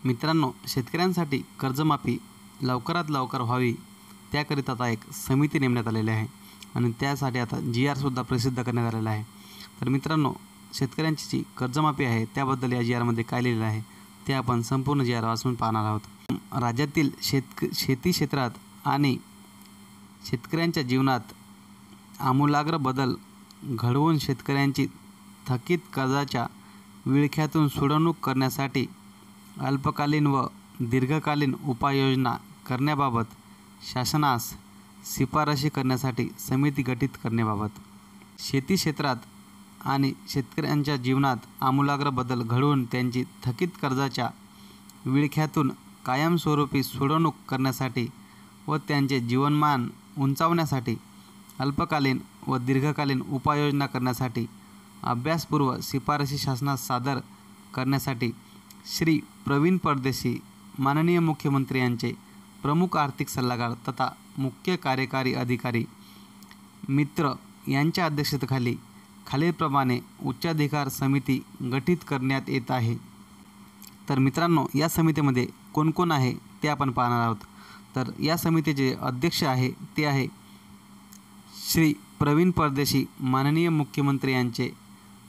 मित्रांनो, शेतकऱ्यांसाठी कर्जमाफी लवकरात लवकर व्हावी त्याकरिता आता एक समिती नेमण्यात आलेली आहे आणि त्यासाठी आता GR सुद्धा प्रसिद्ध करण्यात आलेला आहे। तर मित्रांनो, शेतकऱ्यांची जी कर्जमाफी आहे त्याबद्दल या GRमध्ये काय लिहिलेलं आहे ते आपण संपूर्ण GR वाचून पाहणार आहोत। राज्यातील शेती क्षेत्रात आणि शेतकऱ्यांच्या जीवनात आमूलाग्र बदल घडवून शेतकऱ्यांची थकीत कर्जाच्या विळख्यातून सोडवणूक करण्यासाठी अल्पकालीन व दीर्घकालीन उपाययोजना करण्याबाबत शासनास शिफारशी करण्यासाठी समिती गठीत करण्याबाबत शेती क्षेत्रात आणि शेतकऱ्यांच्या जीवनात आमूलाग्र बदल घडवून त्यांची थकीत कर्जाच्या विळख्यातून कायमस्वरूपी सोडवणूक करण्यासाठी व त्यांचे जीवनमान उंचावण्यासाठी अल्पकालीन व दीर्घकालीन उपाययोजना करण्यासाठी अभ्यासपूर्व शिफारशी शासनास सादर करण्यासाठी श्री प्रवीण परदेशी माननीय मुख्यमंत्री यांचे प्रमुख आर्थिक सल्लागार तथा मुख्य कार्यकारी अधिकारी मित्र यांच्या अध्यक्षतेखाली खालीलप्रमाणे उच्चाधिकार समिती गठीत करण्यात येत आहे। तर मित्रांनो, या समितीमध्ये कोण कोण आहे ते आपण पाहणार आहोत। तर या समितीचे अध्यक्ष आहे ते आहे श्री प्रवीण परदेशी माननीय मुख्यमंत्री यांचे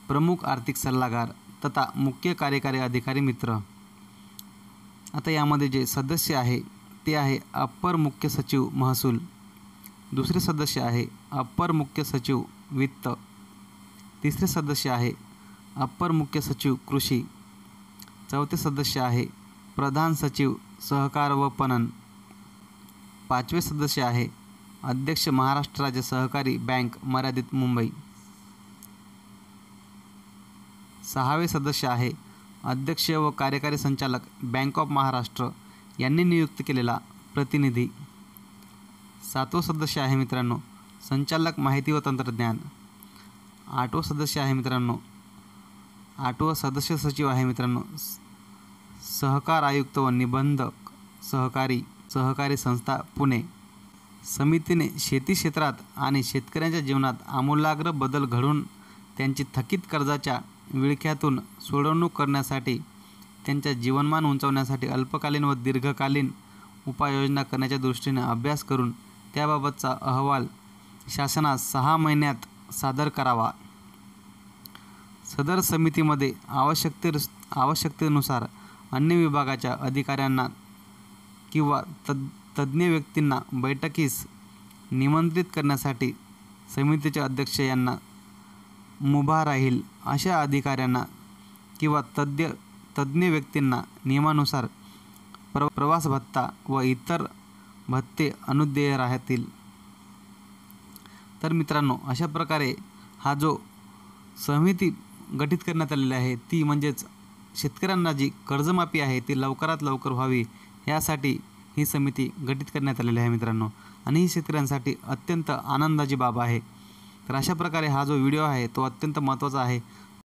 प्रमुख आर्थिक सल्लागार तथा मुख्य कार्यकारी अधिकारी मित्र। आता यामध्ये जे सदस्य आहे ते आहे अप्पर मुख्य सचिव महसूल, दुसरे सदस्य आहे अप्पर मुख्य सचिव वित्त, तिसरे सदस्य आहे अप्पर मुख्य सचिव कृषी, चौथे सदस्य आहे प्रधान सचिव सहकार व पणन, पाचवे सदस्य आहे अध्यक्ष महाराष्ट्र राज्य सहकारी बँक मर्यादित मुंबई, सहावे सदस्य आहे अध्यक्ष व कार्यकारी संचालक बँक ऑफ महाराष्ट्र यांनी नियुक्त केलेला प्रतिनिधी, सातवं सदस्य आहे मित्रांनो संचालक माहिती व तंत्रज्ञान, आठवं सदस्य आहे मित्रांनो आठवं सदस्य सचिव आहे मित्रांनो सहकार आयुक्त व निबंधक सहकारी संस्था पुणे। समितीने शेती क्षेत्रात आणि शेतकऱ्यांच्या जीवनात आमूलाग्र बदल घडवून त्यांची थकीत कर्जाच्या विळख्यातून सोडवणूक करण्यासाठी त्यांच्या जीवनमान उंचावण्यासाठी अल्पकालीन व दीर्घकालीन उपाययोजना करण्याच्या दृष्टीने अभ्यास करून त्याबाबतचा अहवाल शासनास 6 महिन्यात सादर करावा। सदर समितीमध्ये आवश्यकतेनुसार अन्य विभागाच्या अधिकाऱ्यांना किंवा तज्ज्ञ व्यक्तींना बैठकीस निमंत्रित करण्यासाठी समितीचे अध्यक्ष यांना मुभा राहील अशा अधिकाऱ्यांना किंवा तज्ज्ञ व्यक्तींना नियमानुसार प्रवास भत्ता व इतर भत्ते अनुदेय राहतील। तर मित्रांनो, अशा प्रकारे हा जो समिती गठीत करण्यात आलेली आहे ती म्हणजेच शेतकऱ्यांना जी कर्जमाफी आहे ती लवकरात लवकर व्हावी यासाठी ही समिती गठीत करण्यात आलेली आहे मित्रांनो, आणि ही शेतकऱ्यांसाठी अत्यंत आनंदाची बाब आहे। तर अशा प्रकारे हा जो व्हिडिओ आहे तो अत्यंत महत्त्वाचा आहे।